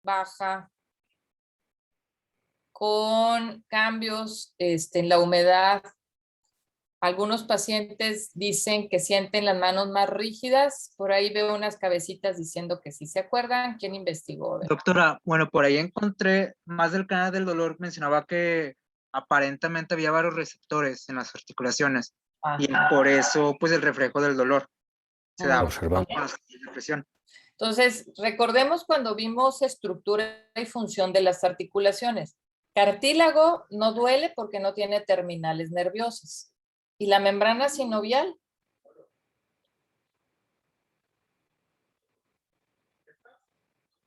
baja, con cambios en la humedad. Algunos pacientes dicen que sienten las manos más rígidas. Por ahí veo unas cabecitas diciendo que sí se acuerdan. ¿Quién investigó? Doctora, bueno, por ahí encontré más del canal del dolor, mencionaba que aparentemente había varios receptores en las articulaciones. Ajá. Y por eso, pues el reflejo del dolor se da Observamos. con las de presión. Entonces, recordemos cuando vimos estructura y función de las articulaciones. Cartílago no duele porque no tiene terminales nerviosas. ¿Y la membrana sinovial?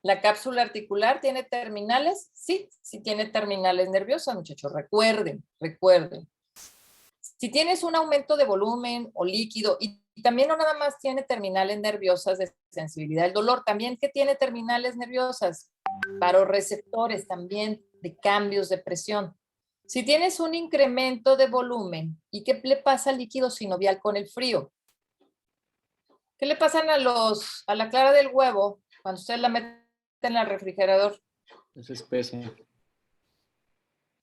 ¿La cápsula articular tiene terminales? Sí, sí tiene terminales nerviosas, muchachos. Recuerden. Si tienes un aumento de volumen o líquido, y también no nada más tiene terminales nerviosas de sensibilidad del dolor, también que tiene terminales nerviosas, baroreceptores también de cambios de presión. Si tienes un incremento de volumen, ¿y qué le pasa al líquido sinovial con el frío? ¿Qué le pasan a la clara del huevo cuando ustedes la meten en el refrigerador? Es espeso.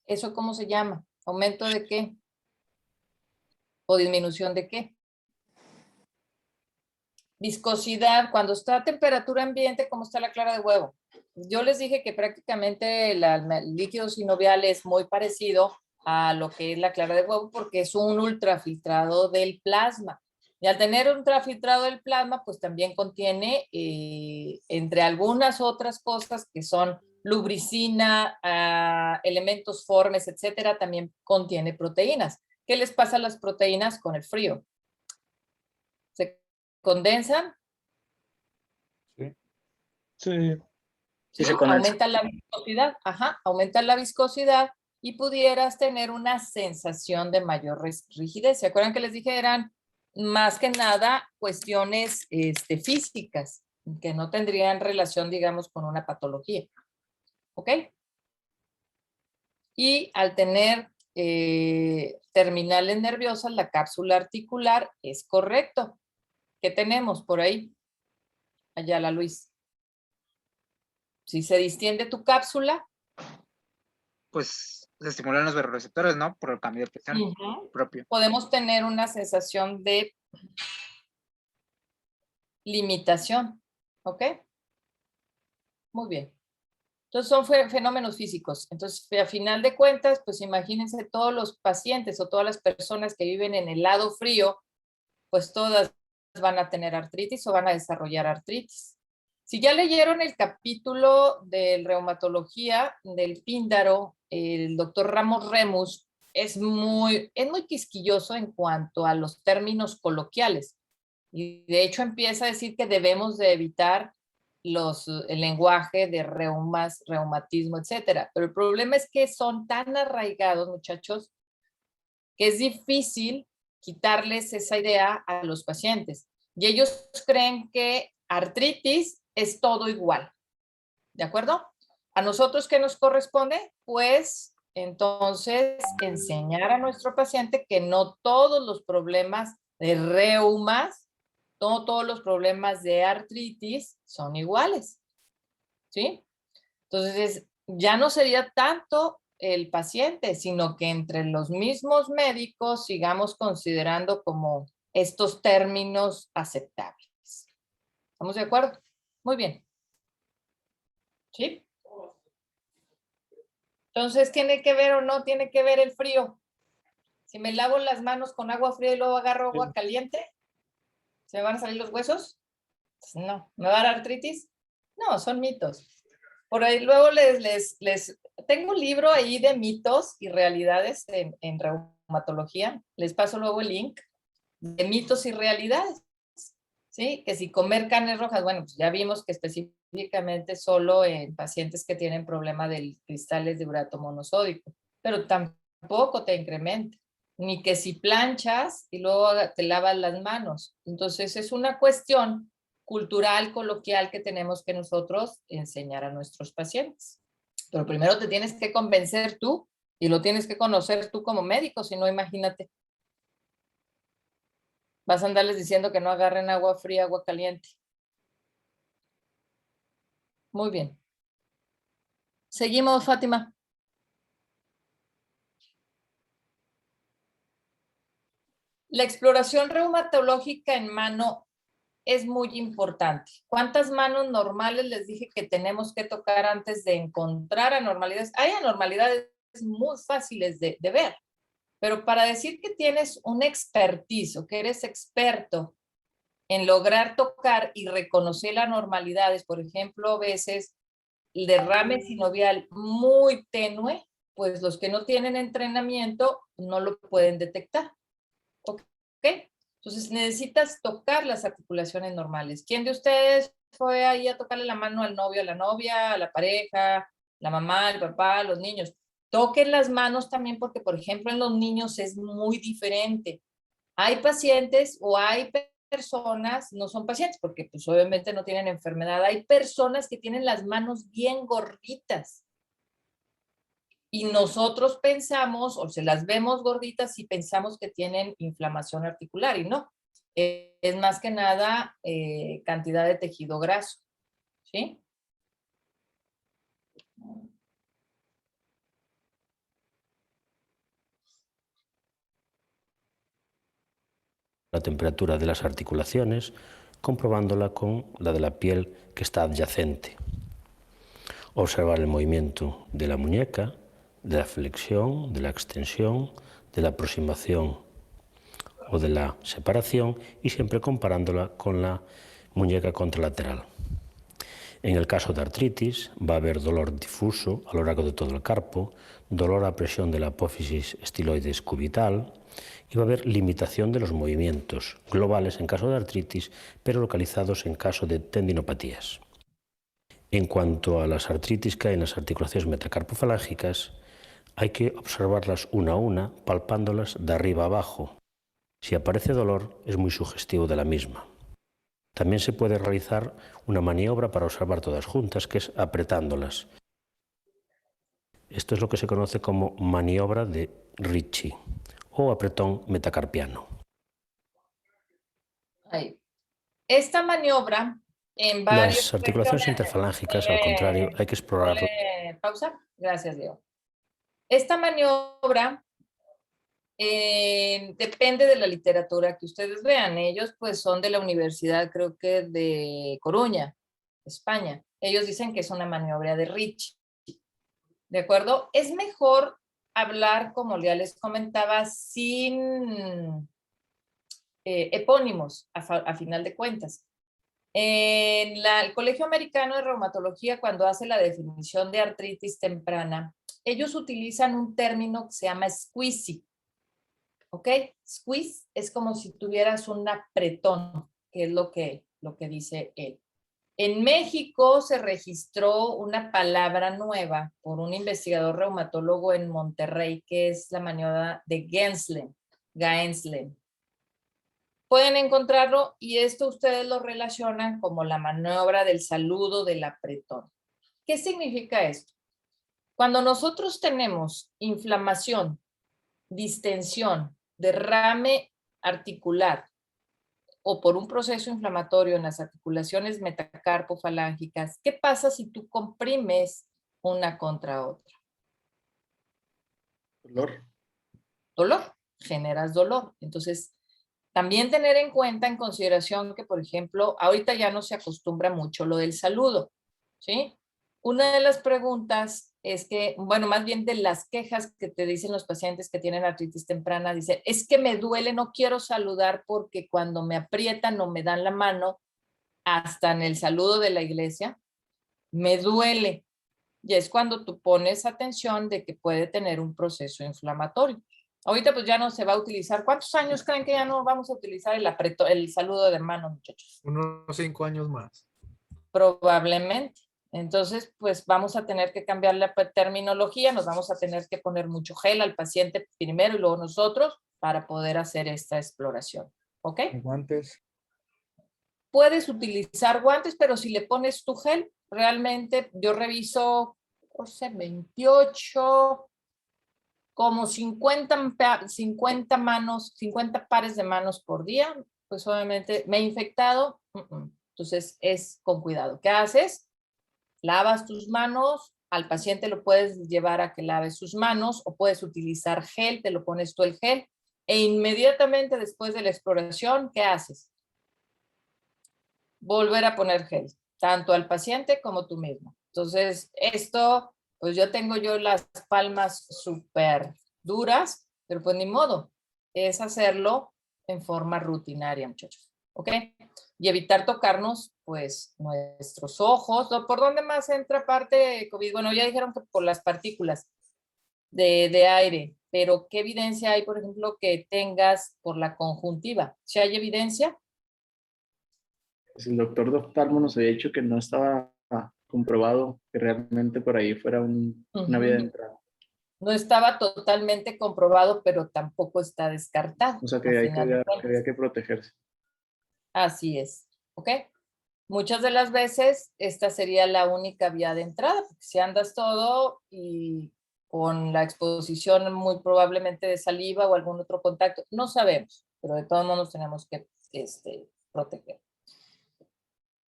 ¿Eso cómo se llama? ¿Aumento de qué? ¿O disminución de qué? Viscosidad, cuando está a temperatura ambiente, ¿cómo está la clara de huevo? Yo les dije que prácticamente el líquido sinovial es muy parecido a lo que es la clara de huevo porque es un ultrafiltrado del plasma. Y al tener un ultrafiltrado del plasma, pues también contiene, entre algunas otras cosas que son lubricina, elementos formes, etcétera, también contiene proteínas. ¿Qué les pasa a las proteínas con el frío? ¿Se condensan? Sí. Sí, se condensa. Aumenta la viscosidad, aumenta la viscosidad y pudieras tener una sensación de mayor rigidez. ¿Se acuerdan que les dije eran más que nada cuestiones físicas que no tendrían relación, digamos, con una patología? ¿Ok? Y al tener terminales nerviosas, la cápsula articular es correcto. ¿Qué tenemos por ahí? Ayala Luis. Si se distiende tu cápsula, Pues se estimulan los receptores, ¿no? Por el cambio de presión propio. podemos tener una sensación de limitación. ¿Ok? Muy bien. Entonces son fenómenos físicos. Entonces, a final de cuentas, pues imagínense todos los pacientes o todas las personas que viven en el lado frío, pues todas van a tener artritis o van a desarrollar artritis. Si ya leyeron el capítulo de reumatología del Píndaro, el doctor Ramos Remus es muy quisquilloso en cuanto a los términos coloquiales. Y de hecho empieza a decir que debemos de evitar el lenguaje de reumas, reumatismo, etcétera. Pero el problema es que son tan arraigados, muchachos, que es difícil quitarles esa idea a los pacientes. Y ellos creen que artritis es todo igual. ¿De acuerdo? ¿A nosotros qué nos corresponde? Pues entonces enseñar a nuestro paciente que no todos los problemas de reumas, no todos los problemas de artritis son iguales. ¿Sí? Entonces, ya no sería tanto el paciente, sino que entre los mismos médicos sigamos considerando como estos términos aceptables. ¿Estamos de acuerdo? Muy bien. ¿Sí? Entonces, ¿tiene que ver o no tiene que ver el frío? Si me lavo las manos con agua fría y luego agarro agua caliente, ¿se me van a salir los huesos? Pues no. ¿Me va a dar artritis? No, son mitos. Por ahí luego tengo un libro ahí de mitos y realidades en reumatología. Les paso luego el link de mitos y realidades. ¿Sí? Que si comer carnes rojas, bueno, pues ya vimos que específicamente solo en pacientes que tienen problema de cristales de urato monosódico, pero tampoco te incrementa. Ni que si planchas y luego te lavas las manos. Entonces es una cuestión cultural, coloquial que tenemos que nosotros enseñar a nuestros pacientes. Pero primero te tienes que convencer tú y lo tienes que conocer tú como médico, si no, imagínate. Vas a andarles diciendo que no agarren agua fría, agua caliente. Muy bien. Seguimos, Fátima. La exploración reumatológica en mano es muy importante. ¿Cuántas manos normales les dije que tenemos que tocar antes de encontrar anormalidades? Hay anormalidades muy fáciles de ver, pero para decir que tienes un expertise o que eres experto en lograr tocar y reconocer las anormalidades, por ejemplo, a veces el derrame sinovial muy tenue, pues los que no tienen entrenamiento no lo pueden detectar. ¿Ok? Entonces necesitas tocar las articulaciones normales. ¿Quién de ustedes fue ahí a tocarle la mano al novio, a la novia, a la pareja, la mamá, el papá, los niños? Toquen las manos también porque, por ejemplo, en los niños es muy diferente. Hay pacientes o hay personas, no son pacientes porque pues obviamente no tienen enfermedad, hay personas que tienen las manos bien gorditas. Y nosotros pensamos, o se las vemos gorditas y pensamos que tienen inflamación articular, y no. Es más que nada cantidad de tejido graso, ¿sí? La temperatura de las articulaciones, comprobándola con la de la piel que está adyacente. Observar el movimiento de la muñeca, de la flexión, de la extensión, de la aproximación o de la separación y siempre comparándola con la muñeca contralateral. En el caso de artritis va a haber dolor difuso a lo largo de todo el carpo, dolor a presión de la apófisis estiloides cubital y va a haber limitación de los movimientos globales en caso de artritis, pero localizados en caso de tendinopatías. En cuanto a las artritis que hay en las articulaciones metacarpofalángicas, hay que observarlas una a una, palpándolas de arriba a abajo. Si aparece dolor, es muy sugestivo de la misma. También se puede realizar una maniobra para observar todas juntas, que es apretándolas. Esto es lo que se conoce como maniobra de Ricci o apretón metacarpiano. Ahí. Esta maniobra en varios... Las articulaciones interfalángicas, al contrario, hay que explorarlas. Pausa. Gracias, Diego. Esta maniobra depende de la literatura que ustedes vean. Ellos pues son de la Universidad, creo que de Coruña, España. Ellos dicen que es una maniobra de Ricci. ¿De acuerdo? Es mejor hablar, como ya les comentaba, sin epónimos, a final de cuentas. En el Colegio Americano de Reumatología, cuando hace la definición de artritis temprana, ellos utilizan un término que se llama squeezy. ¿Ok? Squeeze es como si tuvieras un apretón, que es lo que dice él. En México se registró una palabra nueva por un investigador reumatólogo en Monterrey, que es la maniobra de Gaenslen. Pueden encontrarlo y esto ustedes lo relacionan como la maniobra del saludo del apretón. ¿Qué significa esto? Cuando nosotros tenemos inflamación, distensión, derrame articular o por un proceso inflamatorio en las articulaciones metacarpofalángicas, ¿qué pasa si tú comprimes una contra otra? Dolor. Dolor, generas dolor. Entonces, también tener en cuenta, en consideración que, por ejemplo, ahorita ya no se acostumbra mucho lo del saludo, ¿sí? Una de las preguntas es que, bueno, más bien de las quejas que te dicen los pacientes que tienen artritis temprana, dice, es que me duele, no quiero saludar porque cuando me aprietan o me dan la mano, hasta en el saludo de la iglesia, me duele. Y es cuando tú pones atención de que puede tener un proceso inflamatorio. Ahorita pues ya no se va a utilizar. ¿Cuántos años creen que ya no vamos a utilizar el saludo de mano, muchachos? Unos 5 años más. Probablemente. Entonces, pues vamos a tener que cambiar la terminología, nos vamos a tener que poner mucho gel al paciente primero y luego nosotros para poder hacer esta exploración. ¿Ok? Guantes. Puedes utilizar guantes, pero si le pones tu gel, realmente yo reviso, no sé, 28, como 50 manos, 50 pares de manos por día, pues obviamente me he infectado, entonces es con cuidado. ¿Qué haces? lavas tus manos, al paciente lo puedes llevar a que lave sus manos o puedes utilizar gel, te lo pones tú el gel e inmediatamente después de la exploración, ¿qué haces? Volver a poner gel, tanto al paciente como tú mismo. Entonces, esto, pues yo tengo las palmas súper duras, pero pues ni modo, es hacerlo en forma rutinaria, muchachos, ¿ok? Y evitar tocarnos, pues, nuestros ojos. ¿Por dónde más entra parte de COVID? Bueno, ya dijeron que por las partículas de aire, pero ¿qué evidencia hay, por ejemplo, que tengas por la conjuntiva? ¿Si hay evidencia? Pues el doctor Doftalmo nos había dicho que no estaba comprobado que realmente por ahí fuera una vía de entrada. No estaba totalmente comprobado, pero tampoco está descartado. O sea, que, al hay final de que cuentas. había que protegerse. Así es, ¿ok? Muchas de las veces esta sería la única vía de entrada, porque si andas todo y con la exposición muy probablemente de saliva o algún otro contacto, no sabemos, pero de todos modos tenemos que proteger.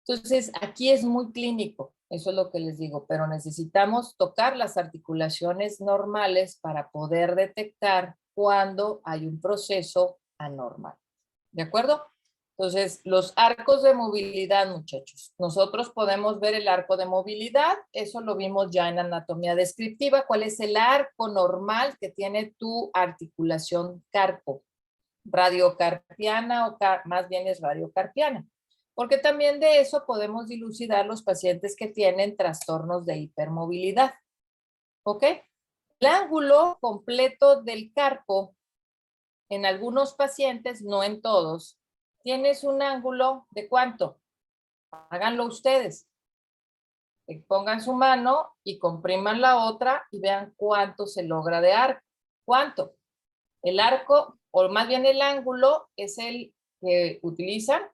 Entonces, aquí es muy clínico, eso es lo que les digo, pero necesitamos tocar las articulaciones normales para poder detectar cuando hay un proceso anormal. ¿De acuerdo? Entonces, los arcos de movilidad, muchachos. Nosotros podemos ver el arco de movilidad, eso lo vimos ya en anatomía descriptiva. ¿Cuál es el arco normal que tiene tu articulación carpo? Radiocarpiana o más bien es radiocarpiana. Porque también de eso podemos dilucidar los pacientes que tienen trastornos de hipermovilidad. ¿Ok? El ángulo completo del carpo, en algunos pacientes, no en todos, tienes un ángulo de ¿cuánto? Háganlo ustedes. Pongan su mano y compriman la otra y vean cuánto se logra de arco. ¿Cuánto? El arco, o más bien el ángulo, es el que utilizan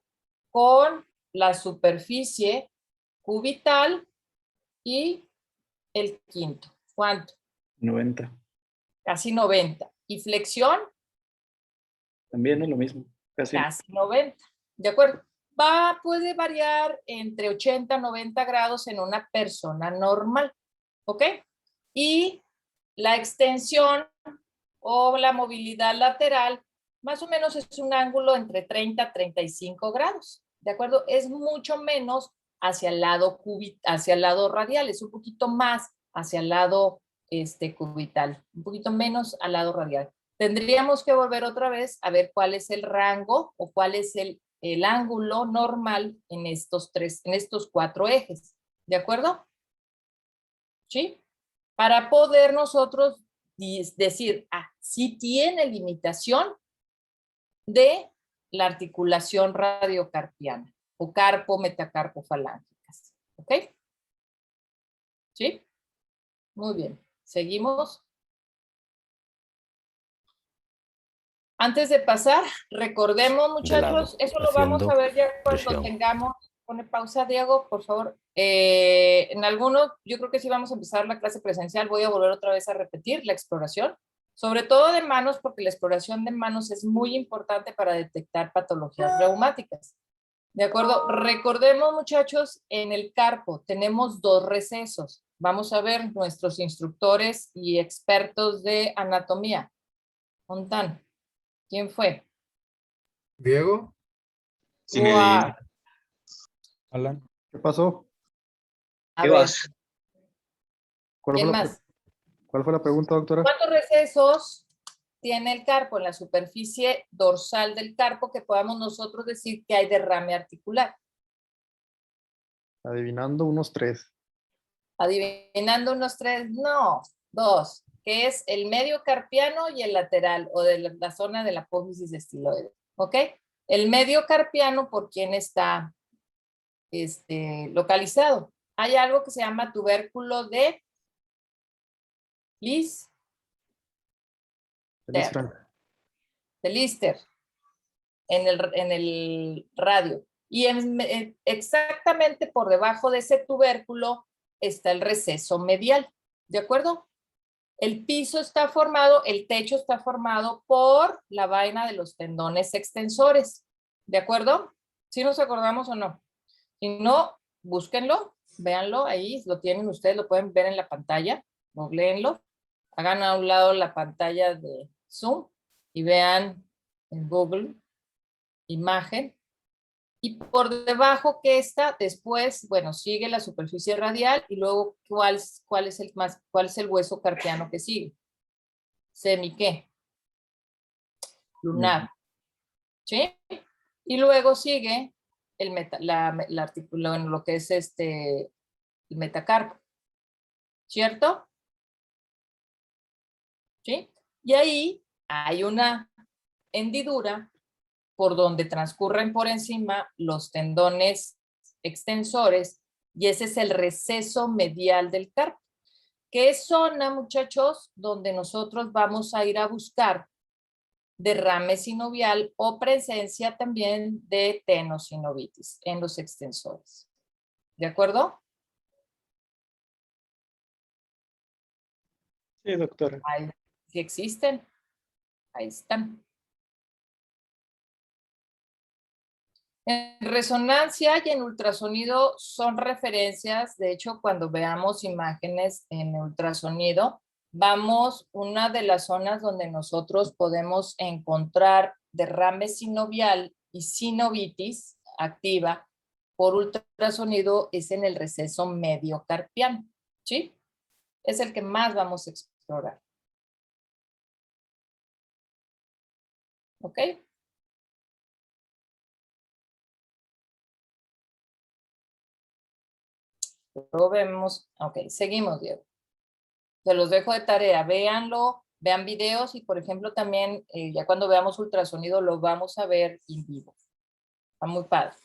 con la superficie cubital y el quinto. ¿Cuánto? 90. Casi 90. ¿Y flexión? También es lo mismo. Casi. Casi 90. ¿De acuerdo? Puede variar entre 80 y 90 grados en una persona normal. ¿Ok? Y la extensión o la movilidad lateral, más o menos es un ángulo entre 30 a 35 grados. ¿De acuerdo? Es mucho menos hacia el lado radial, es un poquito más hacia el lado cubital, un poquito menos al lado radial. Tendríamos que volver otra vez a ver cuál es el rango o cuál es el ángulo normal en estos 4 ejes. ¿De acuerdo? ¿Sí? Para poder nosotros decir, sí tiene limitación de la articulación radiocarpiana o carpo-metacarpofalángicas. ¿Ok? ¿Sí? Muy bien. Seguimos. Antes de pasar, recordemos, muchachos, eso lo vamos a ver ya cuando tengamos. Pone pausa, Diego, por favor. En algunos, yo creo que sí vamos a empezar la clase presencial. Voy a volver otra vez a repetir la exploración, sobre todo de manos, porque la exploración de manos es muy importante para detectar patologías reumáticas. ¿De acuerdo? Recordemos, muchachos, en el carpo tenemos 2 recesos. Vamos a ver nuestros instructores y expertos de anatomía. ¿Montan? ¿Quién fue? Diego. Sí, Alan. ¿Qué pasó? A ¿Qué ver, vas? ¿quién más? ¿Cuál fue la pregunta, doctora? ¿Cuántos recesos tiene el carpo en la superficie dorsal del carpo que podamos nosotros decir que hay derrame articular? Adivinando unos 3. Adivinando unos 3, no, 2, que es el medio carpiano y el lateral o de la zona de la apófisis estiloide. ¿Ok? El medio carpiano, ¿por quién está localizado? Hay algo que se llama tubérculo de Lister en el radio. Y exactamente por debajo de ese tubérculo está el receso medial. ¿De acuerdo? El piso está formado, el techo está formado por la vaina de los tendones extensores. ¿De acuerdo? ¿Sí nos acordamos o no? Si no, búsquenlo. Véanlo ahí, lo tienen ustedes, lo pueden ver en la pantalla, googleenlo, hagan a un lado la pantalla de Zoom y vean en Google imagen. Y por debajo que está, después, bueno, sigue la superficie radial y luego cuál es el hueso carpiano que sigue. ¿Qué? Lunar. ¿Sí? Y luego sigue lo que es el metacarpo. ¿Cierto? ¿Sí? Y ahí hay una hendidura por donde transcurren por encima los tendones extensores y ese es el receso medial del carpo, que es zona, muchachos, donde nosotros vamos a ir a buscar derrame sinovial o presencia también de tenosinovitis en los extensores. ¿De acuerdo? Sí, doctora. Ahí, sí existen. Ahí están. En resonancia y en ultrasonido son referencias. De hecho, cuando veamos imágenes en ultrasonido, una de las zonas donde nosotros podemos encontrar derrame sinovial y sinovitis activa por ultrasonido es en el receso mediocarpiano, ¿sí? Es el que más vamos a explorar. ¿Ok? Luego vemos, ok, seguimos, Diego. Se los dejo de tarea, véanlo, vean videos y, por ejemplo, también ya cuando veamos ultrasonido lo vamos a ver en vivo. Está muy padre.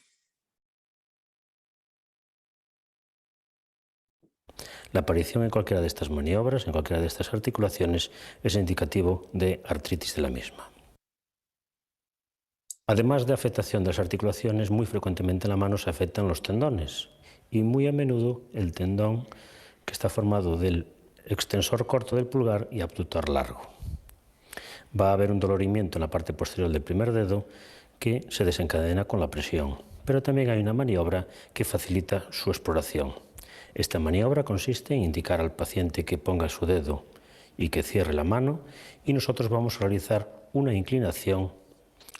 La aparición en cualquiera de estas maniobras, en cualquiera de estas articulaciones, es indicativo de artritis de la misma. Además de afectación de las articulaciones, muy frecuentemente en la mano se afectan los tendones y muy a menudo el tendón que está formado del extensor corto del pulgar y abductor largo. Va a haber un dolorimiento en la parte posterior del primer dedo que se desencadena con la presión, pero también hay una maniobra que facilita su exploración. Esta maniobra consiste en indicar al paciente que ponga su dedo y que cierre la mano y nosotros vamos a realizar una inclinación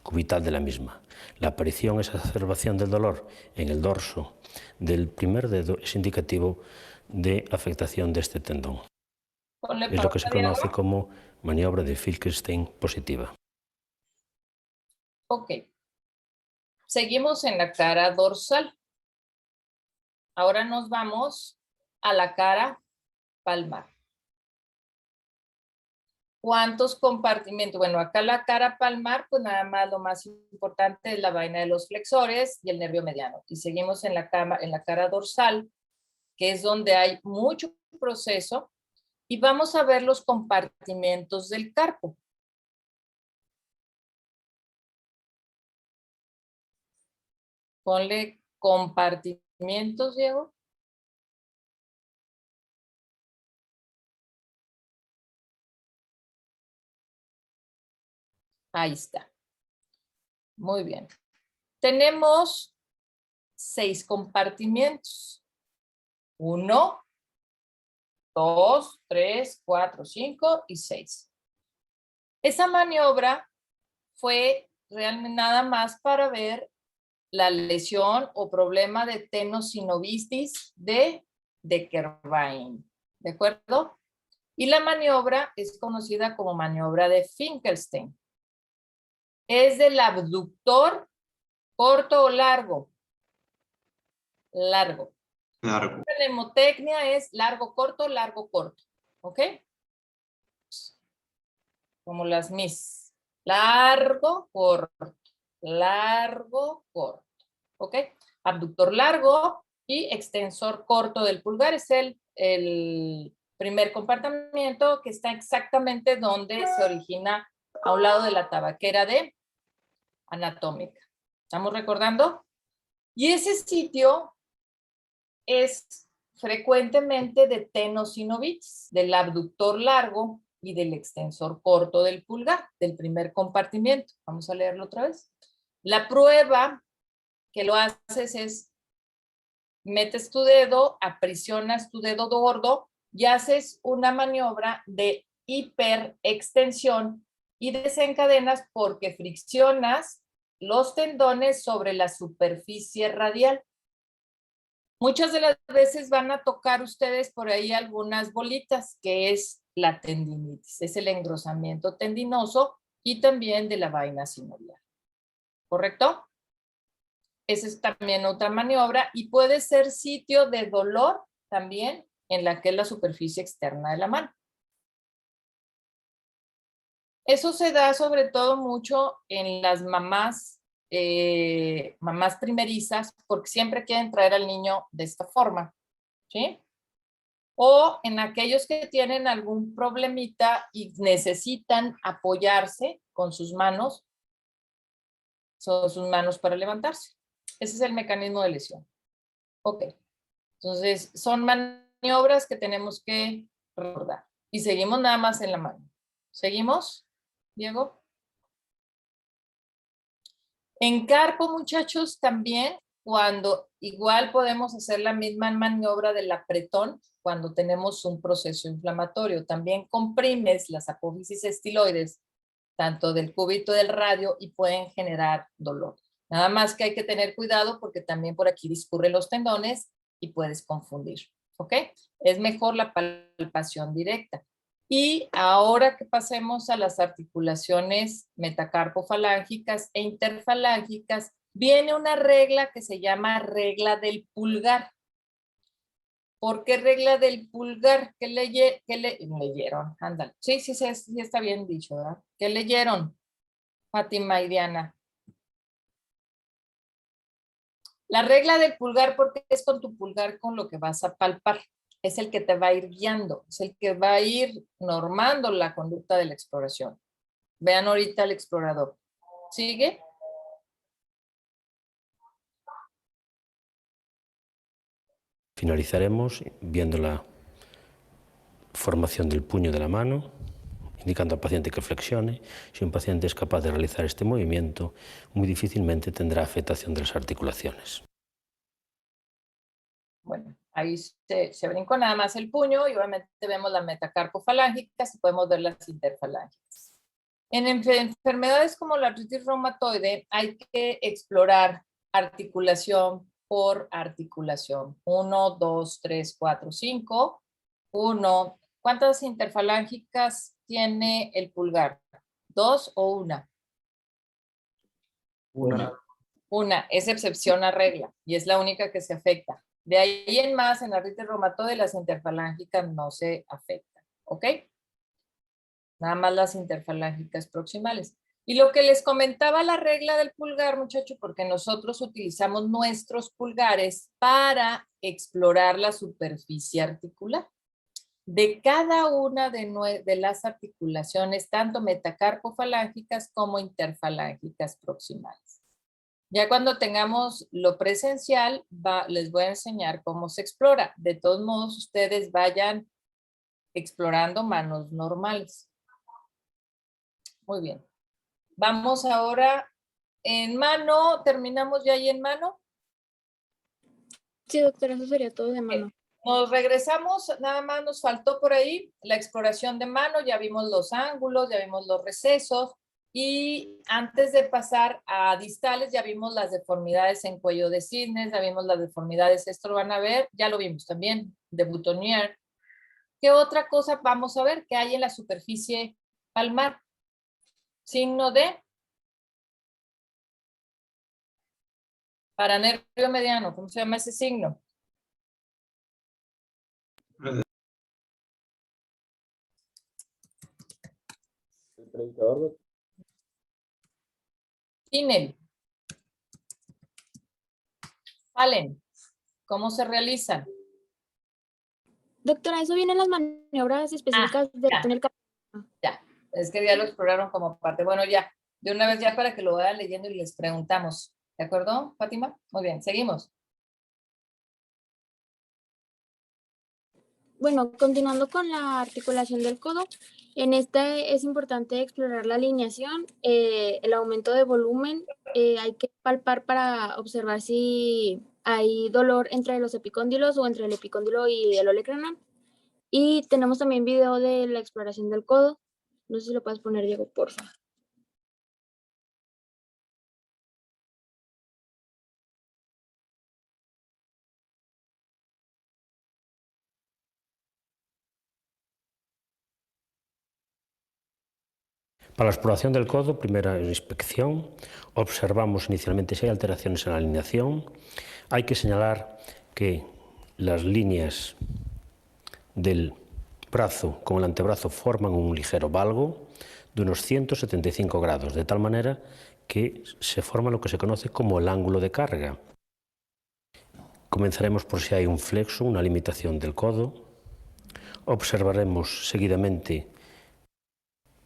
cubital de la misma. La aparición, esa exacerbación del dolor en el dorso del primer dedo es indicativo de afectación de este tendón. Es lo que se conoce como maniobra de Finkelstein positiva. Ok. Seguimos en la cara dorsal. Ahora nos vamos a la cara palmar. ¿Cuántos compartimentos? Bueno, acá la cara palmar, pues nada más lo más importante es la vaina de los flexores y el nervio mediano. Y seguimos en la cara dorsal, que es donde hay mucho proceso, y vamos a ver los compartimentos del carpo. Ponle compartimentos, Diego. Ahí está. Muy bien. Tenemos 6 compartimentos. 1, 2, 3, 4, 5 y 6. Esa maniobra fue realmente nada más para ver la lesión o problema de tenosinovitis de Kervain. ¿De acuerdo? Y la maniobra es conocida como maniobra de Finkelstein. Es del abductor corto o largo. Largo. Largo. La mnemotecnia es largo, corto, largo, corto. ¿Ok? Como las mis. Largo, corto. Largo, corto. ¿Ok? Abductor largo y extensor corto del pulgar es el primer compartimiento que está exactamente donde se origina a un lado de la tabaquera de anatómica. ¿Estamos recordando? Y ese sitio es frecuentemente de tenosinovitis, del abductor largo y del extensor corto del pulgar, del primer compartimiento. Vamos a leerlo otra vez. La prueba que lo haces es metes tu dedo, aprisionas tu dedo gordo y haces una maniobra de hiperextensión y desencadenas porque friccionas los tendones sobre la superficie radial. Muchas de las veces van a tocar ustedes por ahí algunas bolitas, que es la tendinitis, es el engrosamiento tendinoso y también de la vaina sinovial. ¿Correcto? Esa es también otra maniobra y puede ser sitio de dolor también en la que es la superficie externa de la mano. Eso se da sobre todo mucho en las mamás primerizas, porque siempre quieren traer al niño de esta forma, ¿sí? O en aquellos que tienen algún problemita y necesitan apoyarse con sus manos, son sus manos para levantarse. Ese es el mecanismo de lesión. Ok. Entonces, son maniobras que tenemos que recordar. Y seguimos nada más en la mano. ¿Seguimos, Diego? En carpo, muchachos, también cuando igual podemos hacer la misma maniobra del apretón cuando tenemos un proceso inflamatorio. También comprimes las apófisis estiloides, tanto del cúbito del radio, y pueden generar dolor. Nada más que hay que tener cuidado porque también por aquí discurren los tendones y puedes confundir, ¿ok? Es mejor la palpación directa. Y ahora que pasemos a las articulaciones metacarpofalángicas e interfalángicas, viene una regla que se llama regla del pulgar. ¿Por qué regla del pulgar? ¿Qué leyeron? Ándale. Sí, está bien dicho, ¿verdad? ¿Qué leyeron, Fátima y Diana? La regla del pulgar, porque es con tu pulgar con lo que vas a palpar. Es el que te va a ir guiando, es el que va a ir normando la conducta de la exploración. Vean ahorita al explorador. ¿Sigue? Finalizaremos viendo la formación del puño de la mano, indicando al paciente que flexione. Si un paciente es capaz de realizar este movimiento, muy difícilmente tendrá afectación de las articulaciones. Bueno, ahí se brincó nada más el puño y obviamente vemos las metacarpofalángicas y podemos ver las interfalángicas. En enfermedades como la artritis reumatoide hay que explorar articulación por articulación. 1, 2, 3, 4, 5. 1. ¿Cuántas interfalángicas tiene el pulgar? ¿2 o 1? Una. Una, es excepción a regla y es la única que se afecta. De ahí en más, en la artritis reumatoide, las interfalángicas no se afectan, ¿ok? Nada más las interfalángicas proximales. Y lo que les comentaba la regla del pulgar, muchachos, porque nosotros utilizamos nuestros pulgares para explorar la superficie articular de cada una de las articulaciones, tanto metacarpofalángicas como interfalángicas proximales. Ya cuando tengamos lo presencial, les voy a enseñar cómo se explora. De todos modos, ustedes vayan explorando manos normales. Muy bien. Vamos ahora en mano. ¿Terminamos ya ahí en mano? Sí, doctora, eso sería todo de mano. Nos regresamos, nada más nos faltó por ahí la exploración de mano. Ya vimos los ángulos, ya vimos los recesos. Y antes de pasar a distales, ya vimos las deformidades en cuello de cisnes, ya vimos las deformidades, esto lo van a ver, ya lo vimos también, de Boutonniere. ¿Qué otra cosa vamos a ver que hay en la superficie palmar? Signo de para nervio mediano, ¿cómo se llama ese signo? El predicador. Tinel. Allen. ¿Cómo se realizan? Doctora, eso viene en las maniobras específicas del túnel. Ya, es que ya lo exploraron como parte. Bueno, ya, de una vez ya para que lo vayan leyendo y les preguntamos. ¿De acuerdo, Fátima? Muy bien, seguimos. Bueno, continuando con la articulación del codo, en este es importante explorar la alineación, el aumento de volumen, hay que palpar para observar si hay dolor entre los epicóndilos o entre el epicóndilo y el olecranon. Y tenemos también video de la exploración del codo. No sé si lo puedes poner, Diego, porfa. Para la exploración del codo, primera inspección, observamos inicialmente si hay alteraciones en la alineación. Hay que señalar que las líneas del brazo con el antebrazo forman un ligero valgo de unos 175 grados, de tal manera que se forma lo que se conoce como el ángulo de carga. Comenzaremos por si hay un flexo, una limitación del codo. Observaremos seguidamente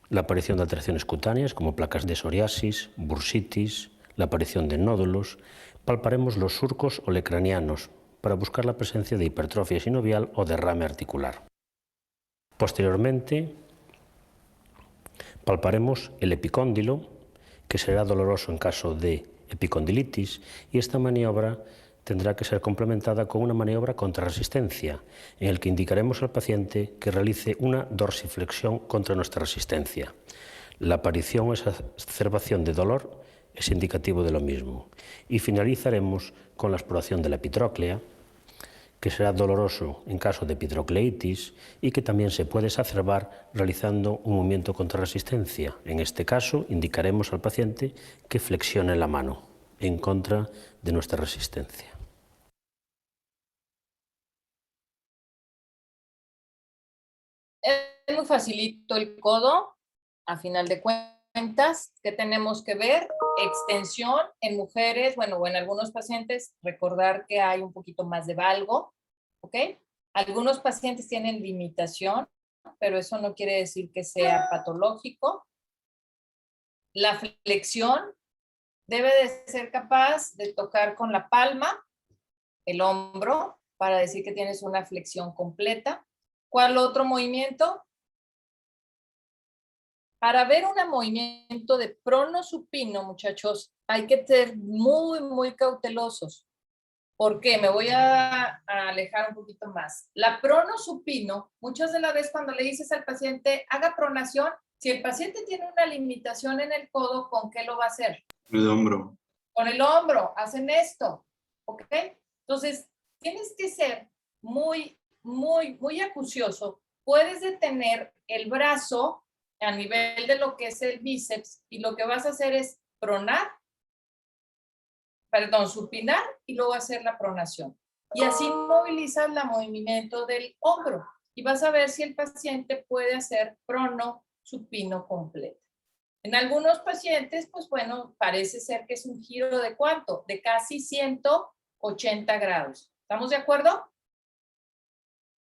la aparición de alteraciones cutáneas como placas de psoriasis, bursitis, la aparición de nódulos. Palparemos los surcos olecranianos para buscar la presencia de hipertrofia sinovial o derrame articular. Posteriormente, palparemos el epicóndilo, que será doloroso en caso de epicondilitis, y esta maniobra tendrá que ser complementada con una maniobra contra resistencia, en el que indicaremos al paciente que realice una dorsiflexión contra nuestra resistencia. La aparición o exacerbación de dolor es indicativo de lo mismo. Y finalizaremos con la exploración de la epitróclea, que será doloroso en caso de epitrocleitis y que también se puede exacerbar realizando un movimiento contra resistencia. En este caso, indicaremos al paciente que flexione la mano en contra de nuestra resistencia. Es muy facilito el codo, a final de cuentas. ¿Qué tenemos que ver? Extensión en mujeres, bueno, o en algunos pacientes, recordar que hay un poquito más de valgo, ¿ok? Algunos pacientes tienen limitación, pero eso no quiere decir que sea patológico. La flexión debe de ser capaz de tocar con la palma el hombro para decir que tienes una flexión completa. ¿Cuál otro movimiento? Para ver un movimiento de pronosupino, muchachos, hay que ser muy, muy cautelosos. ¿Por qué? Me voy a alejar un poquito más. La pronosupino, muchas de las veces cuando le dices al paciente, haga pronación, si el paciente tiene una limitación en el codo, ¿con qué lo va a hacer? El hombro. Con el hombro, hacen esto, ¿ok? Entonces, tienes que ser muy, muy, muy acucioso. Puedes detener el brazo a nivel de lo que es el bíceps y lo que vas a hacer es supinar y luego hacer la pronación. Y así movilizas el movimiento del hombro y vas a ver si el paciente puede hacer prono supino completo. En algunos pacientes, pues bueno, parece ser que es un giro de ¿cuánto? De casi 180 grados. ¿Estamos de acuerdo?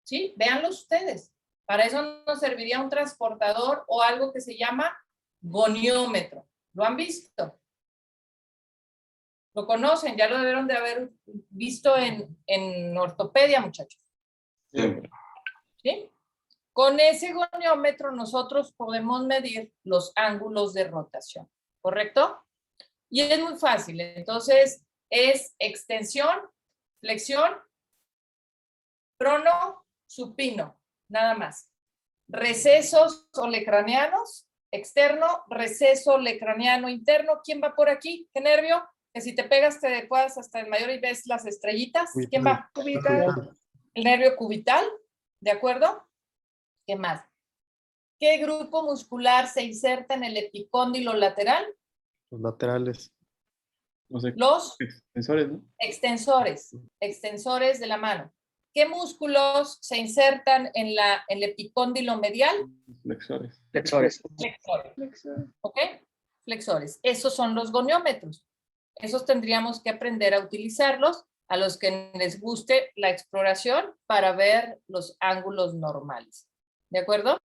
Sí, véanlo ustedes. Para eso nos serviría un transportador o algo que se llama goniómetro. ¿Lo han visto? ¿Lo conocen? Ya lo debieron de haber visto en ortopedia, muchachos. Sí. ¿Sí? Con ese goniómetro nosotros podemos medir los ángulos de rotación, ¿correcto? Y es muy fácil. Entonces, es extensión, flexión, prono, supino, nada más. Recesos olecranianos, externo, receso olecraniano interno. ¿Quién va por aquí? ¿Qué nervio? Que si te pegas te puedas hasta el mayor y ves las estrellitas. ¿Quién va? Cubital. El nervio cubital, ¿de acuerdo? ¿Qué más? ¿Qué grupo muscular se inserta en el epicóndilo lateral? Los laterales. No sé, Los extensores, ¿no? extensores de la mano. ¿Qué músculos se insertan en el epicóndilo medial? Flexores. Flexores. Flexores. ¿Ok? Flexores. Esos son los goniómetros. Esos tendríamos que aprender a utilizarlos a los que les guste la exploración para ver los ángulos normales. ¿De acuerdo?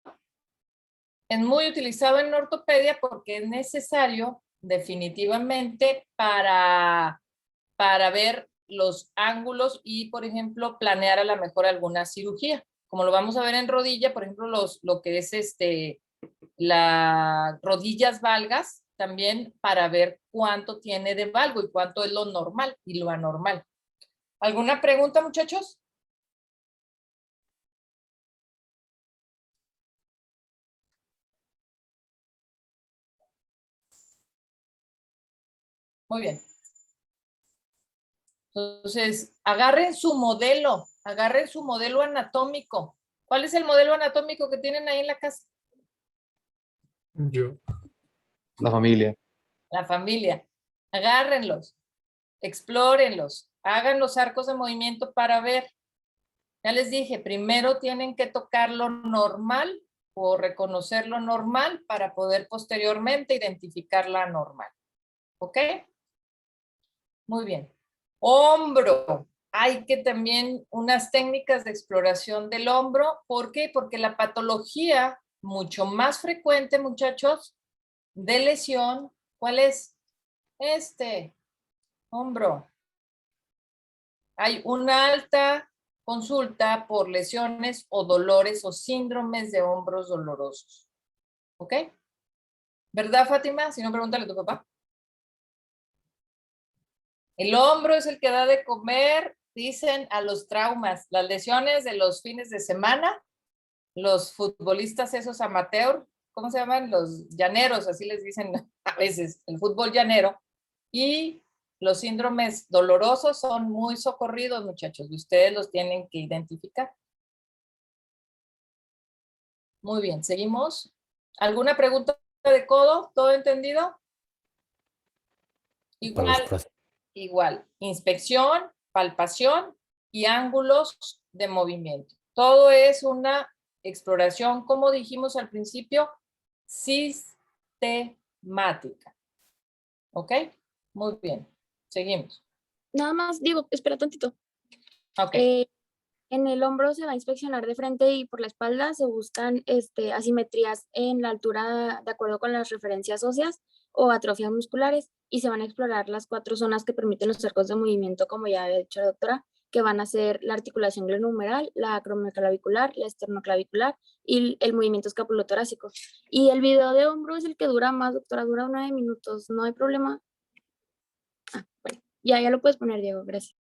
Es muy utilizado en ortopedia porque es necesario definitivamente para ver los ángulos y, por ejemplo, planear a lo mejor alguna cirugía. Como lo vamos a ver en rodilla, por ejemplo, lo que es las rodillas valgas, también para ver cuánto tiene de valgo y cuánto es lo normal y lo anormal. ¿Alguna pregunta, muchachos? Muy bien. Entonces, agarren su modelo anatómico. ¿Cuál es el modelo anatómico que tienen ahí en la casa? Yo. La familia. La familia. Agárrenlos, explórenlos, hagan los arcos de movimiento para ver. Ya les dije, primero tienen que tocar lo normal o reconocer lo normal para poder posteriormente identificar la anormal. ¿Ok? Muy bien. Hombro. Hay que también unas técnicas de exploración del hombro. ¿Por qué? Porque la patología mucho más frecuente, muchachos, de lesión, ¿cuál es? Hombro. Hay una alta consulta por lesiones o dolores o síndromes de hombros dolorosos. ¿Ok? ¿Verdad, Fátima? Si no, pregúntale a tu papá. El hombro es el que da de comer, dicen, a los traumas, las lesiones de los fines de semana, los futbolistas esos amateur, ¿cómo se llaman? Los llaneros, así les dicen a veces, el fútbol llanero. Y los síndromes dolorosos son muy socorridos, muchachos, y ustedes los tienen que identificar. Muy bien, seguimos. ¿Alguna pregunta de codo? ¿Todo entendido? Igual. Inspección, palpación y ángulos de movimiento. Todo es una exploración, como dijimos al principio, sistemática. ¿Ok? Muy bien. Seguimos. Nada más, digo, espera tantito. Ok. En el hombro se va a inspeccionar de frente y por la espalda se buscan asimetrías en la altura de acuerdo con las referencias óseas o atrofias musculares y se van a explorar las 4 zonas que permiten los arcos de movimiento, como ya había dicho la doctora, que van a ser la articulación glenohumeral, la acromioclavicular, la esternoclavicular y el movimiento escapulotorácico. Y el video de hombro es el que dura más, doctora, dura 9 minutos, no hay problema. Bueno, ya lo puedes poner, Diego, gracias.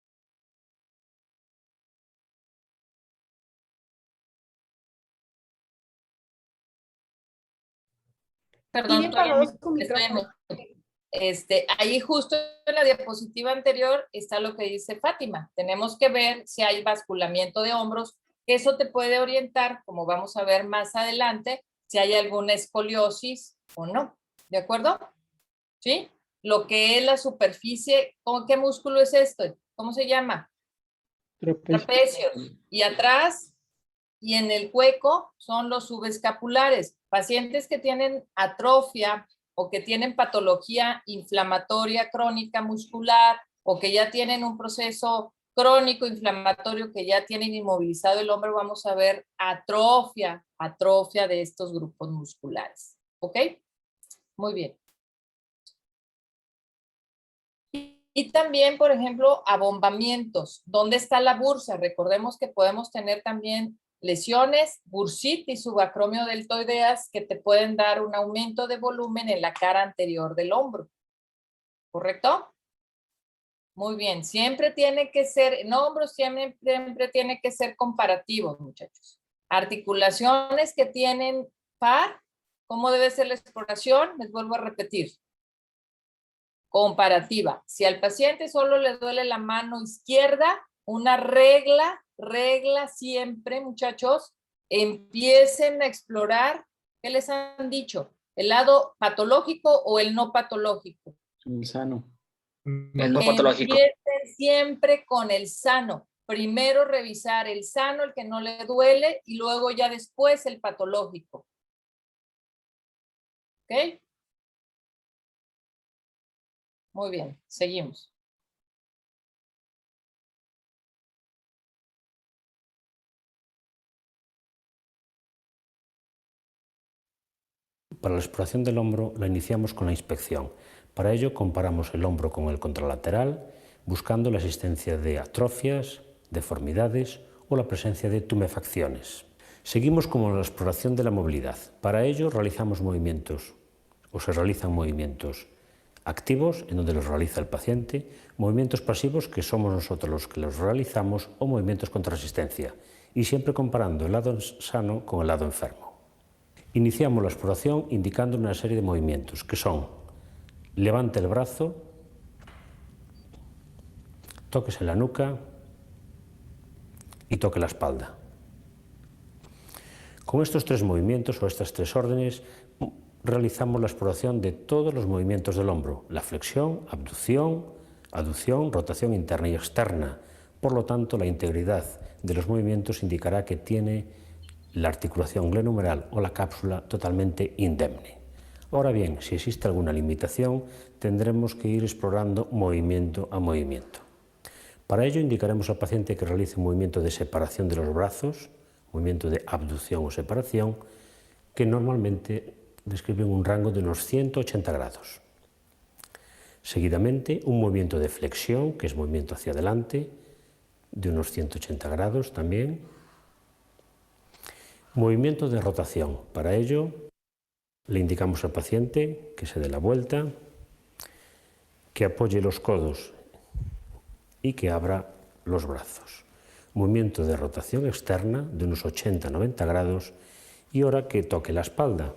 Perdón, ahí justo en la diapositiva anterior está lo que dice Fátima. Tenemos que ver si hay basculamiento de hombros. Eso te puede orientar, como vamos a ver más adelante, si hay alguna escoliosis o no. ¿De acuerdo? ¿Sí? Lo que es la superficie, ¿qué músculo es esto? ¿Cómo se llama? Trapecios. Y atrás y en el cueco son los subescapulares. Pacientes que tienen atrofia o que tienen patología inflamatoria crónica muscular o que ya tienen un proceso crónico inflamatorio, que ya tienen inmovilizado el hombro, vamos a ver atrofia de estos grupos musculares. ¿Ok? Muy bien. Y también, por ejemplo, abombamientos. ¿Dónde está la bursa? Recordemos que podemos tener también lesiones, bursitis subacromio-deltoideas que te pueden dar un aumento de volumen en la cara anterior del hombro. ¿Correcto? Muy bien. Siempre tiene que ser, en hombros siempre tiene que ser comparativo, muchachos. Articulaciones que tienen par, ¿cómo debe ser la exploración? Les vuelvo a repetir. Comparativa. Si al paciente solo le duele la mano izquierda, una regla siempre, muchachos, empiecen a explorar, ¿qué les han dicho? ¿El lado patológico o el no patológico? El sano. El no patológico. Empiecen siempre con el sano. Primero revisar el sano, el que no le duele, y luego ya después el patológico. ¿Ok? Muy bien, seguimos. Para la exploración del hombro la iniciamos con la inspección. Para ello comparamos el hombro con el contralateral, buscando la existencia de atrofias, deformidades o la presencia de tumefacciones. Seguimos con la exploración de la movilidad. Para ello realizamos movimientos, o se realizan movimientos activos, en donde los realiza el paciente, movimientos pasivos, que somos nosotros los que los realizamos, o movimientos contra resistencia, y siempre comparando el lado sano con el lado enfermo. Iniciamos la exploración indicando una serie de movimientos, que son: levante el brazo, tóquese la nuca y toque la espalda. Con estos tres movimientos o estas tres órdenes realizamos la exploración de todos los movimientos del hombro: la flexión, abducción, aducción, rotación interna y externa. Por lo tanto, la integridad de los movimientos indicará que tiene la articulación glenohumeral o la cápsula totalmente indemne. Ahora bien, si existe alguna limitación, tendremos que ir explorando movimiento a movimiento. Para ello, indicaremos al paciente que realice un movimiento de separación de los brazos, movimiento de abducción o separación, que normalmente describen un rango de unos 180 grados. Seguidamente, un movimiento de flexión, que es movimiento hacia adelante, de unos 180 grados también. Movimiento de rotación. Para ello, le indicamos al paciente que se dé la vuelta, que apoye los codos y que abra los brazos. Movimiento de rotación externa de unos 80-90 grados y ahora que toque la espalda.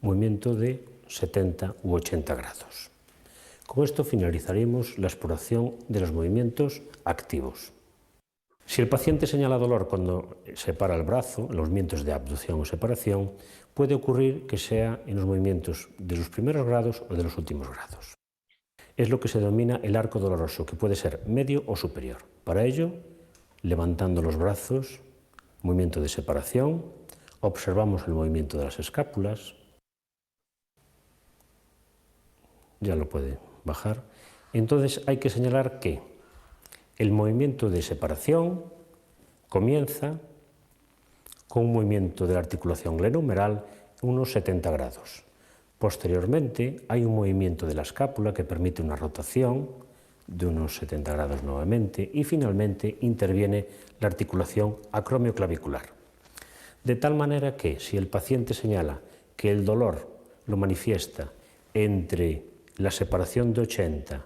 Movimiento de 70 u 80 grados. Con esto finalizaremos la exploración de los movimientos activos. Si el paciente señala dolor cuando separa el brazo, en los movimientos de abducción o separación, puede ocurrir que sea en los movimientos de los primeros grados o de los últimos grados. Es lo que se denomina el arco doloroso, que puede ser medio o superior. Para ello, levantando los brazos, movimiento de separación, observamos el movimiento de las escápulas, ya lo puede bajar. Entonces hay que señalar que el movimiento de separación comienza con un movimiento de la articulación glenohumeral unos 70 grados. Posteriormente hay un movimiento de la escápula que permite una rotación de unos 70 grados nuevamente y finalmente interviene la articulación acromioclavicular. De tal manera que si el paciente señala que el dolor lo manifiesta entre la separación de 80,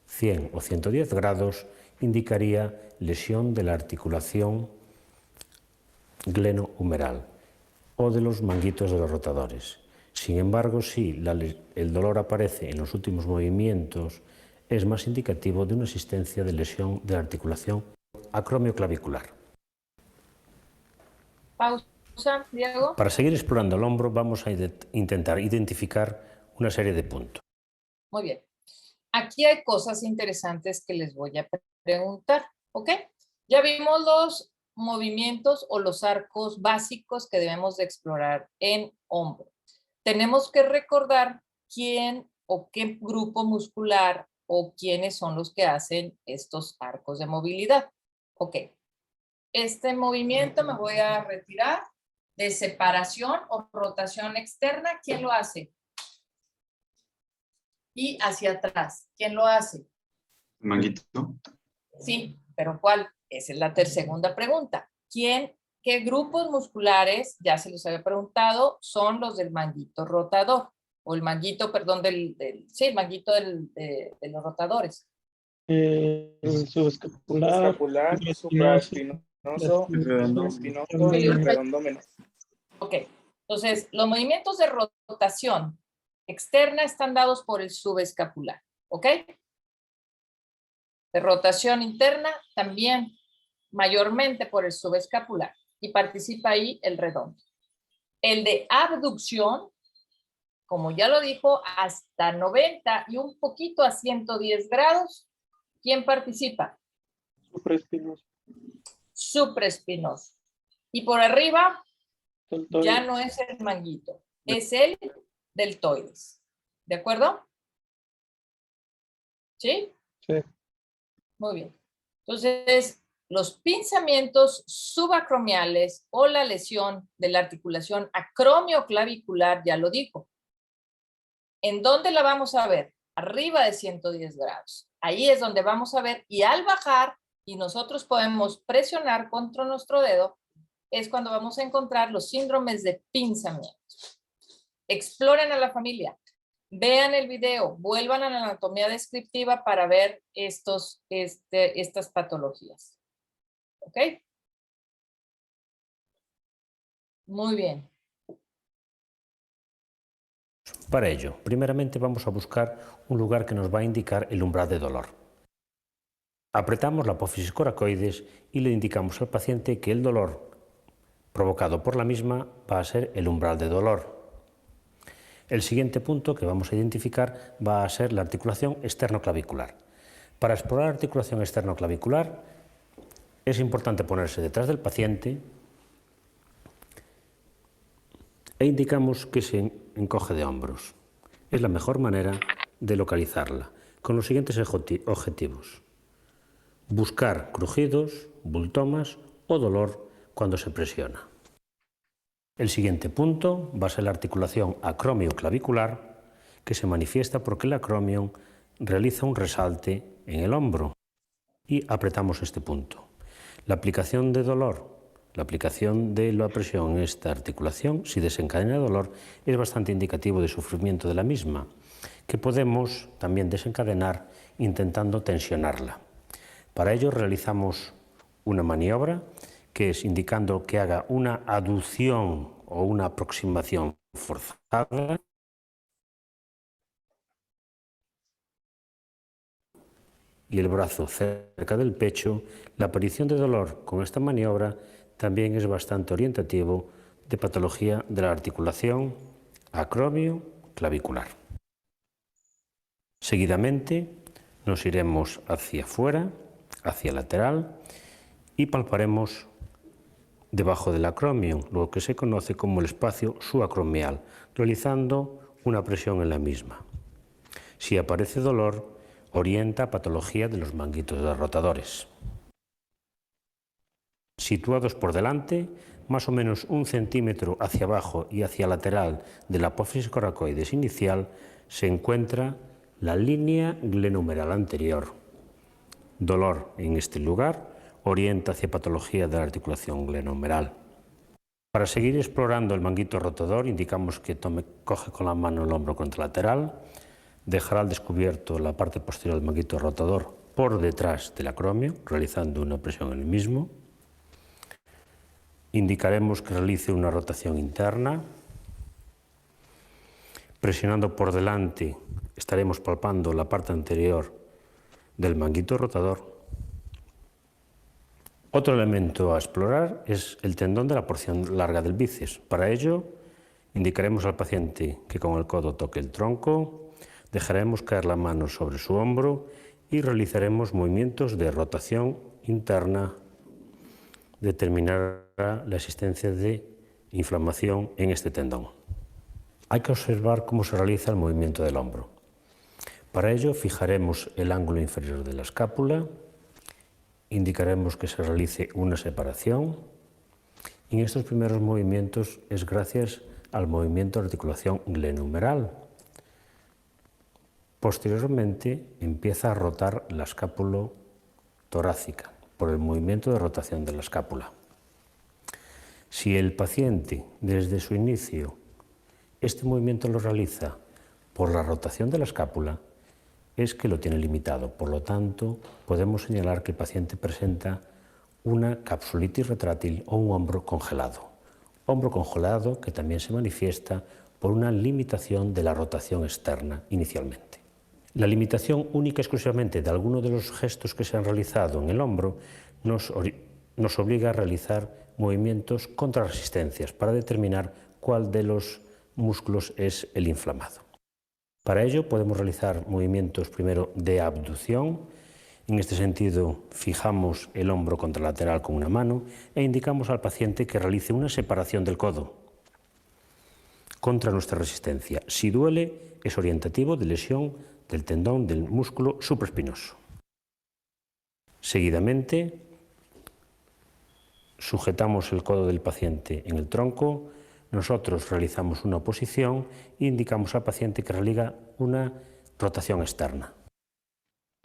100 o 110 grados, indicaría lesión de la articulación glenohumeral o de los manguitos de los rotadores. Sin embargo, si el dolor aparece en los últimos movimientos, es más indicativo de una existencia de lesión de la articulación acromioclavicular. Pausa, Diego. Para seguir explorando el hombro, vamos a intentar identificar una serie de puntos. Muy bien. Aquí hay cosas interesantes que les voy a preguntar, ¿ok? Ya vimos los movimientos o los arcos básicos que debemos de explorar en hombro. Tenemos que recordar quién o qué grupo muscular o quiénes son los que hacen estos arcos de movilidad. Ok. Este movimiento me voy a retirar de separación o rotación externa. ¿Quién lo hace? Y hacia atrás. ¿Quién lo hace? Manguito. Sí, pero ¿cuál? Esa es la segunda pregunta. ¿Qué grupos musculares, ya se los había preguntado, son los del manguito rotador? O el manguito, perdón, el manguito de los rotadores. El subescapular, supraespinoso, redondo y el redondómeno. Ok, entonces los movimientos de rotación externa están dados por el subescapular, ¿ok? De rotación interna también mayormente por el subescapular y participa ahí el redondo. El de abducción, como ya lo dijo, hasta 90 y un poquito a 110 grados, ¿quién participa? Supraespinoso. Supraespinoso. Y por arriba Deltoides. ya no es el manguito, es el deltoides. ¿De acuerdo? ¿Sí? Sí. Muy bien. Entonces, los pinzamientos subacromiales o la lesión de la articulación acromioclavicular, ya lo dijo. ¿En dónde la vamos a ver? Arriba de 110 grados. Ahí es donde vamos a ver, y al bajar, y nosotros podemos presionar contra nuestro dedo, es cuando vamos a encontrar los síndromes de pinzamiento. Exploren a la familia. Vean el video, vuelvan a la anatomía descriptiva para ver estas patologías. ¿Ok? Muy bien. Para ello, primeramente vamos a buscar un lugar que nos va a indicar el umbral de dolor. Apretamos la apófisis coracoides y le indicamos al paciente que el dolor provocado por la misma va a ser el umbral de dolor. El siguiente punto que vamos a identificar va a ser la articulación externoclavicular. Para explorar la articulación externoclavicular es importante ponerse detrás del paciente e indicamos que se encoge de hombros. Es la mejor manera de localizarla, con los siguientes objetivos. Buscar crujidos, bultomas o dolor cuando se presiona. El siguiente punto va a ser la articulación acromioclavicular, que se manifiesta porque el acromion realiza un resalte en el hombro y apretamos este punto. La aplicación de dolor, la aplicación de la presión en esta articulación, si desencadena dolor, es bastante indicativo de sufrimiento de la misma, que podemos también desencadenar intentando tensionarla. Para ello realizamos una maniobra que es indicando que haga una aducción o una aproximación forzada y el brazo cerca del pecho. La aparición de dolor con esta maniobra también es bastante orientativo de patología de la articulación acromio-clavicular. Seguidamente nos iremos hacia afuera, hacia lateral, y palparemos debajo del acromion, lo que se conoce como el espacio subacromial, realizando una presión en la misma. Si aparece dolor, orienta a patología de los manguitos rotadores. Situados por delante, más o menos 1 centímetro hacia abajo y hacia lateral de la apófisis coracoides inicial, se encuentra la línea glenohumeral anterior. Dolor en este lugar orienta hacia patología de la articulación glenohumeral. Para seguir explorando el manguito rotador, indicamos que coge con la mano el hombro contralateral, dejará al descubierto la parte posterior del manguito rotador por detrás del acromio, realizando una presión en el mismo. Indicaremos que realice una rotación interna. Presionando por delante, estaremos palpando la parte anterior del manguito rotador. Otro elemento a explorar es el tendón de la porción larga del bíceps. Para ello, indicaremos al paciente que con el codo toque el tronco, dejaremos caer la mano sobre su hombro y realizaremos movimientos de rotación interna. Determinará la existencia de inflamación en este tendón. Hay que observar cómo se realiza el movimiento del hombro. Para ello, fijaremos el ángulo inferior de la escápula, indicaremos que se realice una separación. En estos primeros movimientos es gracias al movimiento de articulación glenohumeral. Posteriormente empieza a rotar la escápula torácica por el movimiento de rotación de la escápula. Si el paciente desde su inicio este movimiento lo realiza por la rotación de la escápula, es que lo tiene limitado. Por lo tanto, podemos señalar que el paciente presenta una capsulitis retráctil o un hombro congelado. Hombro congelado que también se manifiesta por una limitación de la rotación externa inicialmente. La limitación única y exclusivamente de alguno de los gestos que se han realizado en el hombro nos obliga a realizar movimientos contra resistencias para determinar cuál de los músculos es el inflamado. Para ello podemos realizar movimientos primero de abducción. En este sentido fijamos el hombro contralateral con una mano e indicamos al paciente que realice una separación del codo contra nuestra resistencia. Si duele, es orientativo de lesión del tendón del músculo supraespinoso. Seguidamente sujetamos el codo del paciente en el tronco. Nosotros realizamos una oposición e indicamos al paciente que realiza una rotación externa.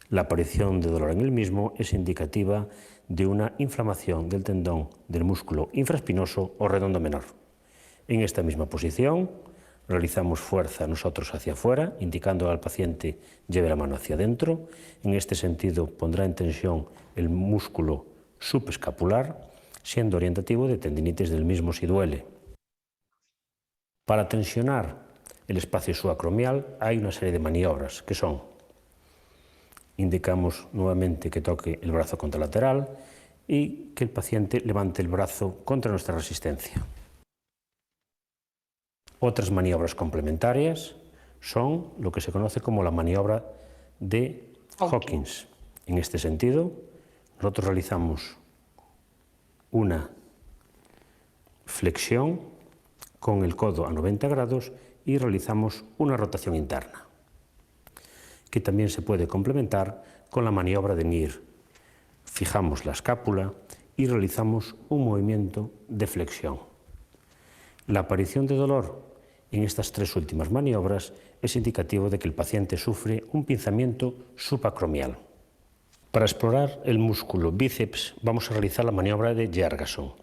La aparición de dolor en el mismo es indicativa de una inflamación del tendón del músculo infraespinoso o redondo menor. En esta misma posición realizamos fuerza nosotros hacia afuera, indicando al paciente lleve la mano hacia adentro. En este sentido, pondrá en tensión el músculo subescapular, siendo orientativo de tendinitis del mismo si duele. Para tensionar el espacio subacromial hay una serie de maniobras que son: indicamos nuevamente que toque el brazo contralateral y que el paciente levante el brazo contra nuestra resistencia. Otras maniobras complementarias son lo que se conoce como la maniobra de Hawkins. En este sentido, nosotros realizamos una flexión con el codo a 90 grados y realizamos una rotación interna, que también se puede complementar con la maniobra de Neer. Fijamos la escápula y realizamos un movimiento de flexión. La aparición de dolor en estas tres últimas maniobras es indicativo de que el paciente sufre un pinzamiento subacromial. Para explorar el músculo bíceps vamos a realizar la maniobra de Jergason.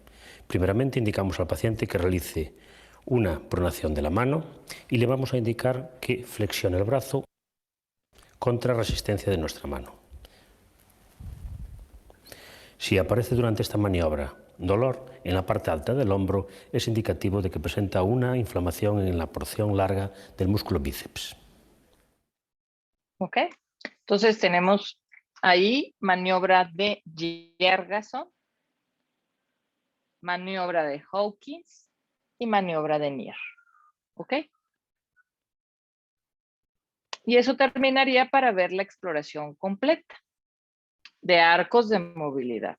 Primeramente indicamos al paciente que realice una pronación de la mano y le vamos a indicar que flexione el brazo contra resistencia de nuestra mano. Si aparece durante esta maniobra dolor en la parte alta del hombro, es indicativo de que presenta una inflamación en la porción larga del músculo bíceps. ¿Ok? Entonces tenemos ahí maniobra de Jergason, maniobra de Hawkins y maniobra de Neer. ¿Ok? Y eso terminaría para ver la exploración completa de arcos de movilidad.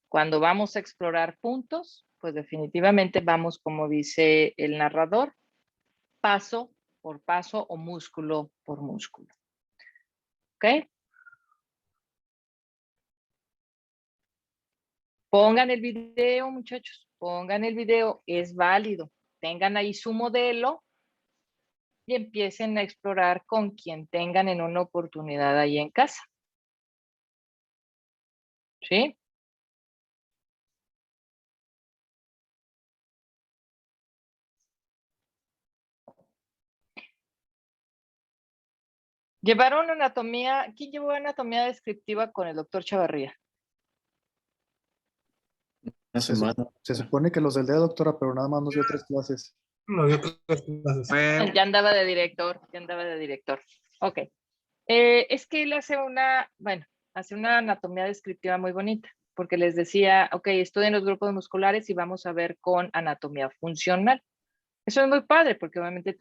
Cuando vamos a explorar puntos, pues definitivamente vamos, como dice el narrador, paso por paso o músculo por músculo. ¿Ok? Pongan el video, muchachos, pongan el video, es válido. Tengan ahí su modelo y empiecen a explorar con quien tengan en una oportunidad ahí en casa. ¿Sí? Llevaron anatomía, ¿quién llevó anatomía descriptiva con el doctor Chavarría? Una semana. Se supone que los del día, doctora, pero nada más nos dio 3 clases. No, yo creo que Ya andaba de director, ya andaba de director. Ok. Es que él hace hace una anatomía descriptiva muy bonita, porque les decía, ok, estudien los grupos musculares y vamos a ver con anatomía funcional. Eso es muy padre, porque obviamente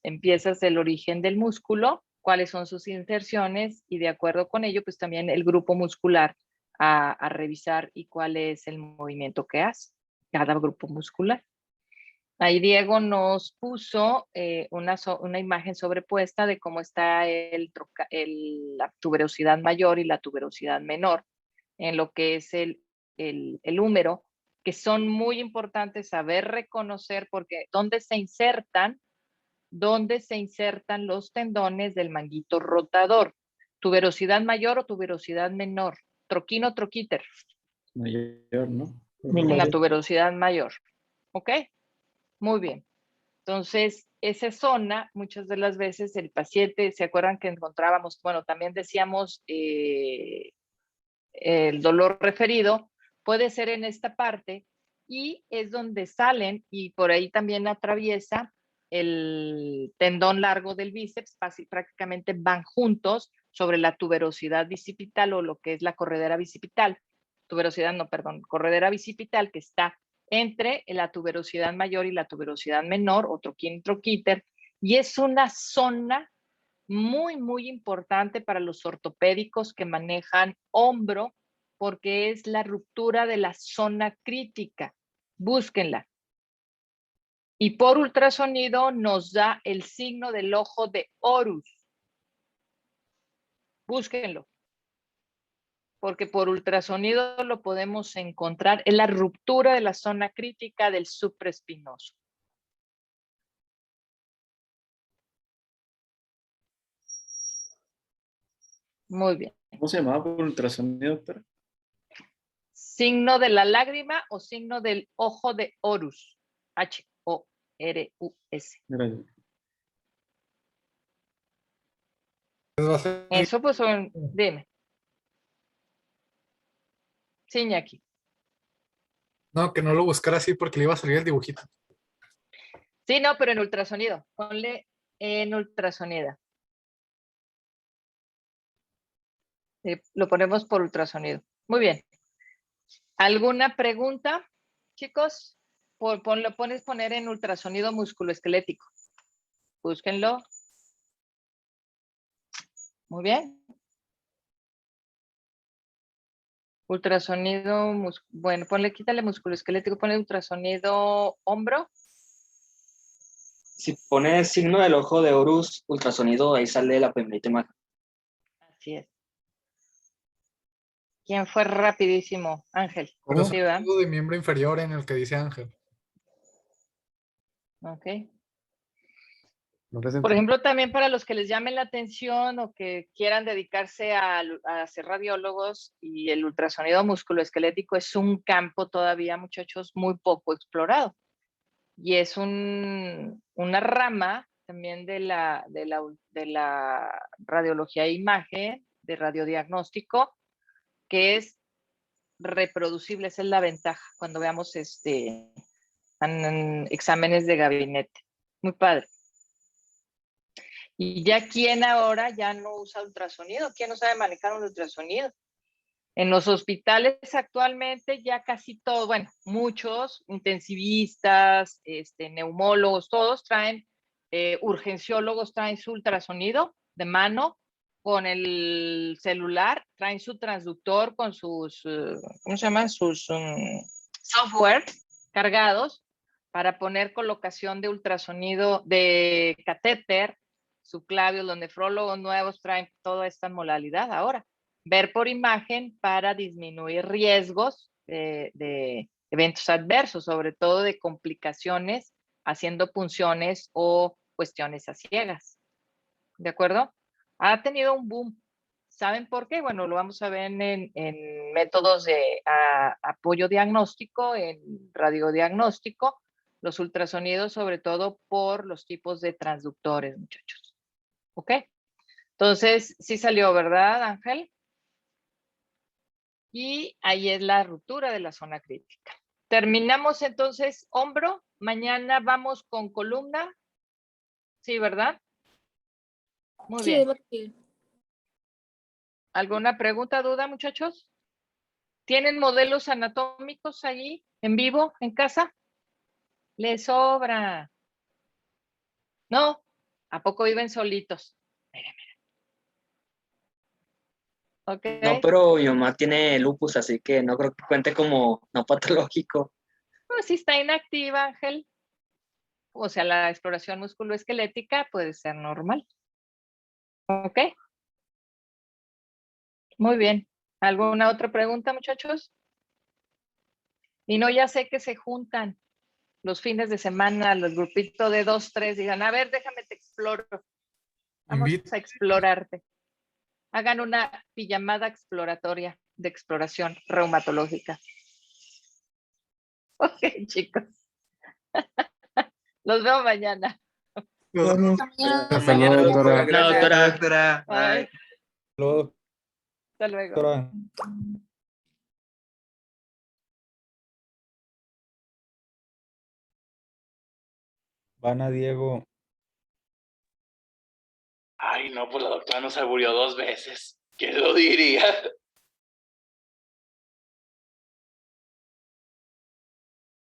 empiezas el origen del músculo, cuáles son sus inserciones, y de acuerdo con ello, pues también el grupo muscular a revisar y cuál es el movimiento que hace cada grupo muscular. Ahí Diego nos puso una imagen sobrepuesta de cómo está la tuberosidad mayor y la tuberosidad menor en lo que es el húmero, que son muy importantes saber reconocer porque dónde se insertan los tendones del manguito rotador. Tuberosidad mayor o tuberosidad menor. Troquino, troquíter. Mayor, ¿no? En la tuberosidad mayor. ¿Ok? Muy bien. Entonces, esa zona, muchas de las veces el paciente, ¿se acuerdan que encontrábamos? Bueno, también decíamos el dolor referido, puede ser en esta parte y es donde salen y por ahí también atraviesa el tendón largo del bíceps, prácticamente van juntos sobre la tuberosidad bicipital o lo que es la corredera bicipital. Corredera bicipital que está entre la tuberosidad mayor y la tuberosidad menor, o troquíter, y es una zona muy, muy importante para los ortopédicos que manejan hombro, porque es la ruptura de la zona crítica. Búsquenla. Y por ultrasonido nos da el signo del ojo de Horus. Búsquenlo. Porque por ultrasonido lo podemos encontrar en la ruptura de la zona crítica del supraespinoso. Muy bien. ¿Cómo se llamaba por ultrasonido, doctora? Signo de la lágrima o signo del ojo de Horus. H-O-R-U-S. Gracias. Va a ser- Eso pues dime. Sí, Iñaki. No, que no lo buscara así porque le iba a salir el dibujito. Sí, no, pero en ultrasonido. Ponle en ultrasonido. Lo ponemos por ultrasonido. Muy bien. ¿Alguna pregunta, chicos? Pones poner en ultrasonido musculoesquelético. Búsquenlo. Muy bien. Ultrasonido, bueno, quítale musculoesquelético, ponle ultrasonido hombro. Si pones signo del ojo de Horus, ultrasonido, ahí sale la primerita imagen. Así es. ¿Quién fue rapidísimo? Ángel. Pero Sí, es ¿verdad? algo de miembro inferior en el que dice Ángel. Ok. No les Por entendí. ejemplo, también para los que les llamen la atención o que quieran dedicarse a ser radiólogos, y el ultrasonido musculoesquelético es un campo todavía, muchachos, muy poco explorado. Y es una rama también de la radiología e imagen, de radiodiagnóstico, que es reproducible. Esa es la ventaja cuando veamos en exámenes de gabinete. Muy padre. Y ya quién ahora ya no usa ultrasonido, quién no sabe manejar un ultrasonido. En los hospitales actualmente ya casi todo, bueno, muchos intensivistas, neumólogos, todos traen, urgenciólogos traen su ultrasonido de mano, con el celular traen su transductor con sus, ¿cómo se llaman? Sus software cargados para poner colocación de ultrasonido, de catéter, subclavios. Los nefrólogos nuevos traen toda esta modalidad ahora. Ver por imagen para disminuir riesgos de eventos adversos, sobre todo de complicaciones haciendo punciones o cuestiones a ciegas. ¿De acuerdo? Ha tenido un boom. ¿Saben por qué? Bueno, lo vamos a ver en métodos de apoyo diagnóstico, en radiodiagnóstico, los ultrasonidos, sobre todo por los tipos de transductores, muchachos. ¿Ok? Entonces, sí salió, ¿verdad, Ángel? Y ahí es la ruptura de la zona crítica. Terminamos entonces hombro. Mañana vamos con columna. Sí, ¿verdad? Muy Sí, bien. es lo que- ¿Alguna pregunta, duda, muchachos? ¿Tienen modelos anatómicos allí en vivo, en casa? Les sobra. ¿No? ¿A poco viven solitos? Mira, mira. Ok. No, pero mi mamá tiene lupus, así que no creo que cuente como no patológico. Pues si está inactiva, Ángel, o sea, la exploración musculoesquelética puede ser normal. Ok. Muy bien. ¿Alguna otra pregunta, muchachos? Y no, ya sé que se juntan los fines de semana, los grupitos de 2, 3, digan, a ver, déjame te exploro. Vamos a explorarte. Hagan una pijamada exploratoria de exploración reumatológica. Ok, chicos. Los veo mañana. Hasta luego, doctora. No, doctora. Doctora. Bye. Luego, Hasta luego. doctora. Van a Diego. Ay, no, pues la doctora nos alburió 2 veces. ¿Quién lo diría?